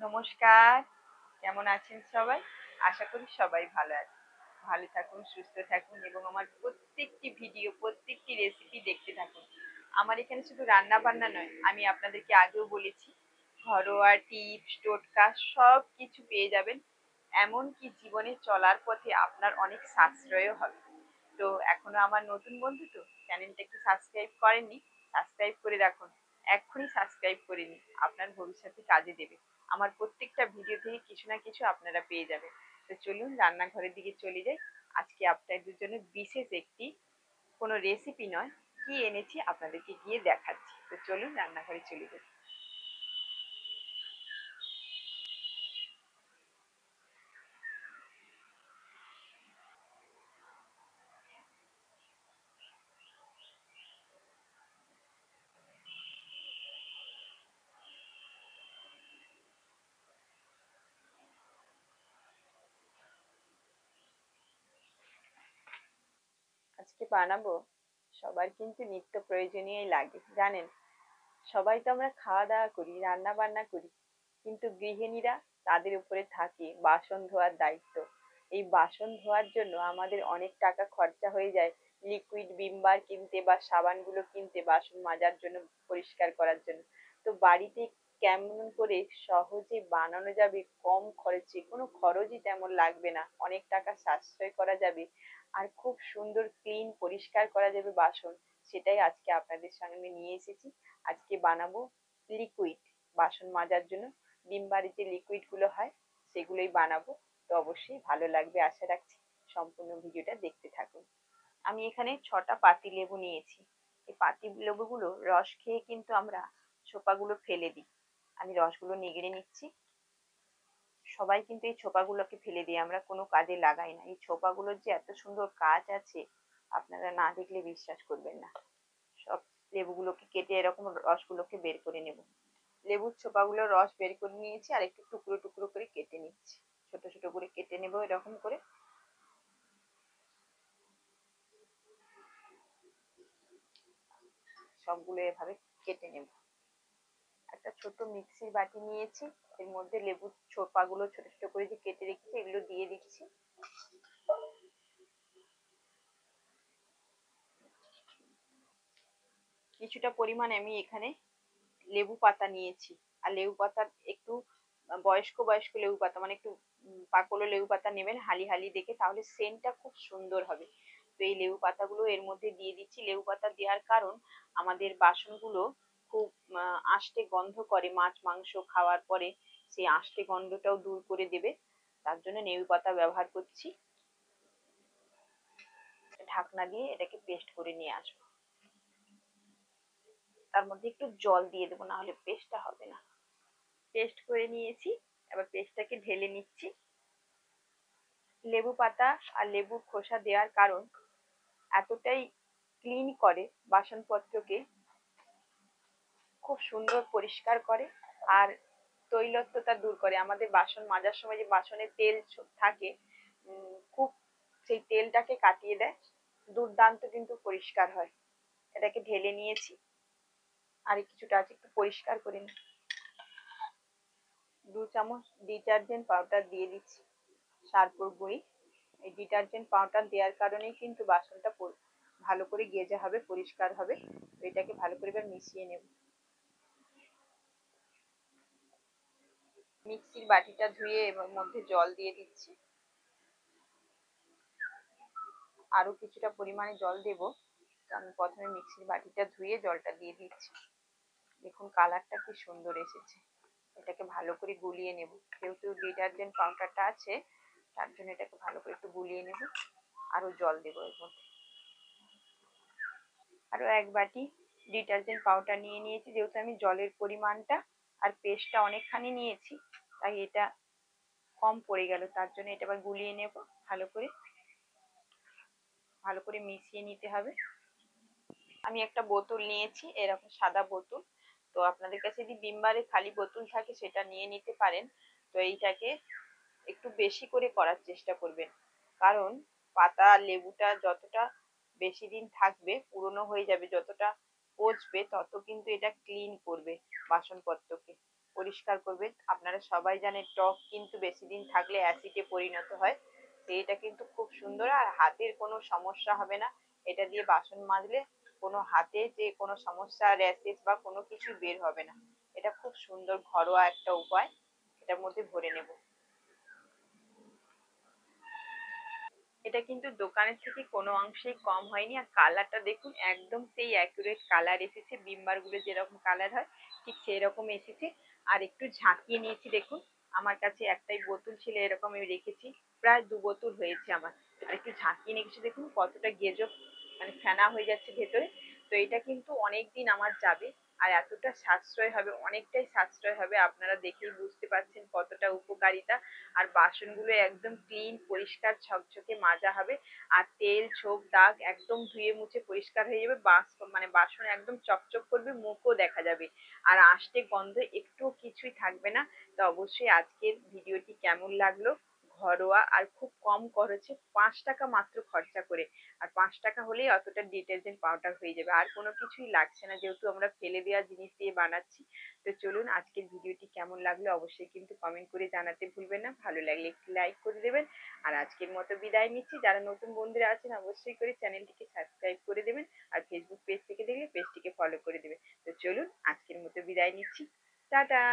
নমস্কার। কেমন আছেন সবাই? আশা করি সবাই ভালো আছেন। ভালো থাকুন, সুস্থ থাকুন এবং আমার প্রত্যেকটি ভিডিও, প্রত্যেকটি রেসিপি দেখতে থাকুন। আমার এখানে শুধু রান্না-বান্না নয়, আমি আপনাদেরকে আগেও বলেছি, ঘরোয়া টিপস, টোটকা সবকিছু পেয়ে যাবেন। এমনকি জীবনে চলার পথে আপনার অনেক সাশ্রয়ও হবে। তো এখনো আমার নতুন বন্ধু তো চ্যানেলটা একটু সাবস্ক্রাইব করেননি, সাবস্ক্রাইব করে রাখুন। এক্ষুনি সাবস্ক্রাইব করে নিন, আপনার ভবিষ্যতে কাজে দেবে। আমার প্রত্যেকটা ভিডিও থেকে কিছু না কিছু আপনারা পেয়ে যাবেন। তো চলুন রান্নাঘরের দিকে চলে যাই। আজকে আপনাদের জন্য বিশেষ একটি কোনো রেসিপি নয়, কি এনেছি আপনাদেরকে গিয়ে দেখাচ্ছি। তো চলুন রান্নাঘরে চলে যাই। আজকে বানাবো, সবার কিন্তু নিত্য প্রয়োজনীয়ই লাগে জানেন। সবাই তো আমরা খাওয়া দাওয়া করি, রান্না বান্না করি, কিন্তু গৃহিণীরা, তাদের উপরে থাকে বাসন ধোয়ার দায়িত্ব। এই বাসন ধোয়ার জন্য আমাদের অনেক টাকা খরচা হয়ে যায় লিকুইড ভিম বার কিনতে বা সাবানগুলো কিনতে, বাসন মাজার জন্য, পরিষ্কার করার জন্য। তো বাড়িতে কেমন করে সহজে বানানো যাবে, কম খরচে, কোনো খরচই তেমন লাগবে না, অনেক টাকা সাশ্রয় করা যাবে, আর খুব সুন্দর ক্লিন পরিষ্কার করা যাবে বাসন, সেটাই আজকে আপনাদের সামনে নিয়ে এসেছি। আজকে বানাবো লিকুইড বাসন মাজার জন্য, ভিম বারের যে লিকুইড গুলো হয় সেগুলোই বানাবো। তো অবশ্যই ভালো লাগবে আশা রাখছি, সম্পূর্ণ ভিডিওটা দেখতে থাকুন। আমি এখানে 6টা পাতি লেবু নিয়েছি। এই পাতি লেবুগুলো রস খেয়ে কিন্তু আমরা ছোপাগুলো ফেলে দিই। আমি রসগুলো নিগড়ে নিচ্ছি। সবাই কিন্তু এই ছোপাগুলোকে ফেলে দিই, আমরা কোনো কাজে লাগাই না। এই ছোপাগুলোর যে এত সুন্দর কাজ আছে, আপনারা না দেখলে বিশ্বাস করবেন না। সব লেবুগুলোকে কেটে এরকম রসগুলোকে বের করে নেব। লেবুর ছোপাগুলোর রস বের করে নিয়েছি, আর একটু টুকরো টুকরো করে কেটে নিচ্ছি। ছোট ছোট করে কেটে নেব এরকম করে। সবগুলো এভাবে কেটে নেব। একটা ছোট মিক্সির বাটি নিয়েছি, এর মধ্যে লেবুর ছোপাগুলো ছোট ছোট করে যে কেটে রেখেছি এগুলো দিয়ে দিচ্ছি। কিছুটা পরিমাণ আমি এখানে লেবু পাতা নিয়েছি। আর লেবু পাতা একটু বয়স্ক বয়স্ক লেবু পাতা, মানে একটু পাকলো লেবু পাতা নেবেন, হালি হালি দেখে, তাহলে সেন্টটা খুব সুন্দর হবে। তো এই লেবু পাতাগুলো এর মধ্যে দিয়ে দিচ্ছি। লেবু পাতা দেওয়ার কারণ, আমাদের বাসনগুলো খুব আষ্টে গন্ধ করে, মাছ মাংস খাওয়ার পরে সেই আষ্টে গন্ধটাও দূর করে দেবে, তার জন্য লেবু পাতা ব্যবহার করছি। ঢাকনা দিয়ে এটাকে পেস্ট করে নিয়ে আসবো। তার মধ্যে একটু জল দিয়ে দেবো, না হলে পেস্টটা হবে না। পেস্ট করে নিয়েছি, এবার পেস্টটাকে ঢেলে নিচ্ছি। লেবু পাতা আর লেবুর খোসা দেওয়ার কারণ, এতটাই ক্লিন করে বাসনপত্রকে, খুব সুন্দর পরিষ্কার করে, আর তৈলাক্ততা দূর করে। আমাদের বাসন মাজার সময় যে বাসনে তেল থাকে, খুব সেই তেলটাকে কাটিয়ে দেয়, দুর্দান্ত কিন্তু পরিষ্কার হয়। এটাকে ঢেলে নিয়েছি, আর কিছুটা আছে, একটু পরিষ্কার করে নিই। 2 চামচ ডিটারজেন্ট পাউডার দিয়ে দিচ্ছি, সার্ফের গুঁড়ি। এই ডিটারজেন্ট পাউডার দেওয়ার কারণেই কিন্তু বাসনটা ভালো করে গেজে হবে, পরিষ্কার হবে। তো এটাকে ভালো করে এবার মিশিয়ে নেব। মিক্সির বাটিটা ধুয়ে এর মধ্যে জল দিয়ে দিচ্ছি। আরো কিছুটা পরিমাণে জল দেব। আমি প্রথমে মিক্সির বাটিটা ধুয়ে জলটা দিয়ে দিচ্ছি। দেখুন কালারটা কি সুন্দর এসেছে। এটাকে ভালো করে গুলিয়ে নেব, যেহেতু ডিটারজেন্ট পাউডারটা আছে তার জন্য এটাকে ভালো করে একটু গুলিয়ে নেব। আরো জল দেবো এর মধ্যে। আরো 1 বাটি ডিটারজেন্ট পাউডার নিয়ে নিয়েছি। যেহেতু আমি জলের পরিমাণটা আর পেস্টটা অনেকখানি নিয়েছি, তাই এটা কম পড়ে গেল, তার জন্য এটা আবার গুলিয়ে নেব। ভালো করে ভালো করে মিশিয়ে নিতে হবে। আমি একটা বোতল নিয়েছি, এরকম সাদা বোতল। তো আপনাদের কাছে যদি ভিম বারের খালি বোতল থাকে সেটা নিয়ে নিতে পারেন। তো এইটাকে একটু বেশি করে করার চেষ্টা করবেন, কারণ পাতা লেবুটা যতটা বেশি দিন থাকবে, পুরনো হয়ে যাবে, যতটা পচবে তত কিন্তু এটা ক্লিন করবে বাসনপত্রকে। পরিষ্কার করবেন। আপনারা সবাই জানেন টক কিন্তু বেশি দিন থাকলে অ্যাসিডে পরিণত হয়। তো এটা কিন্তু খুব সুন্দর, আর হাতের কোনো সমস্যা হবে না। এটা দিয়ে বাসন মাজলে কোনো হাতে যে কোনো সমস্যা, র্যাশেস বা কোনো কিছু বের হবে না। এটা খুব সুন্দর ঘরোয়া একটা উপায়। এটার মধ্যে ভরে নেব। এটা কিন্তু দোকানের থেকে কোনো অংশেই কম হয়নি। আর কালারটা দেখুন, একদম সেই অ্যাকুরেট কালার এসেছে। বিমবার গুলো যেরকম কালার হয় ঠিক সেই রকম এসেছে। আর একটু ঝাঁকিয়ে নিয়েছি দেখুন। আমার কাছে একটাই বোতল ছিল, এরকম আমি রেখেছি। প্রায় 2 বোতল হয়েছে আমার। আর একটু ঝাঁকিয়ে নিয়েছি দেখুন কতটা গেজো, মানে ফেনা হয়ে যাচ্ছে ভেতরে। তো এটা কিন্তু অনেক দিন আমার যাবে। আর এতটা সাশ্রয় হবে, অনেকটাই সাশ্রয় হবে। আপনারা দেখেই বুঝতে পারছেন কতটা উপকারিতা। আর বাসনগুলো একদম ক্লিন পরিষ্কার ঝকঝকে মাজা হবে। আর তেল ছোপ দাগ একদম ধুয়ে মুছে পরিষ্কার হয়ে যাবে। মানে বাসন একদম চকচক করবে, মুখও দেখা যাবে। আর আষ্টে গন্ধ একটু কিছুই থাকবে না। তো অবশ্যই আজকের ভিডিওটি কেমন লাগলো? ঘরোয়া আর খুব কম খরচে, 5 টাকা মাত্র খরচা করে। আর 5 টাকা হলেই অতটা ডিটারজেন্ট পাউডার হয়ে যাবে, আর কোনো কিছুই লাগছে না, যেহেতু আমরা ফেলে দেওয়া জিনিস দিয়ে বানাচ্ছি। তো চলুন, আজকের ভিডিওটি কেমন লাগলো অবশ্যই কিন্তু কমেন্ট করে জানাতে ভুলবেন না। ভালো লাগলে একটি লাইক করে দেবেন। আর আজকের মতো বিদায় নিচ্ছি। যারা নতুন বন্ধুরা আছেন অবশ্যই করে চ্যানেলটিকে সাবস্ক্রাইব করে দেবেন। আর ফেসবুক পেজ থেকে দেখলে পেজটিকে ফলো করে দেবেন। তো চলুন, আজকের মতো বিদায় নিচ্ছি। টাটা।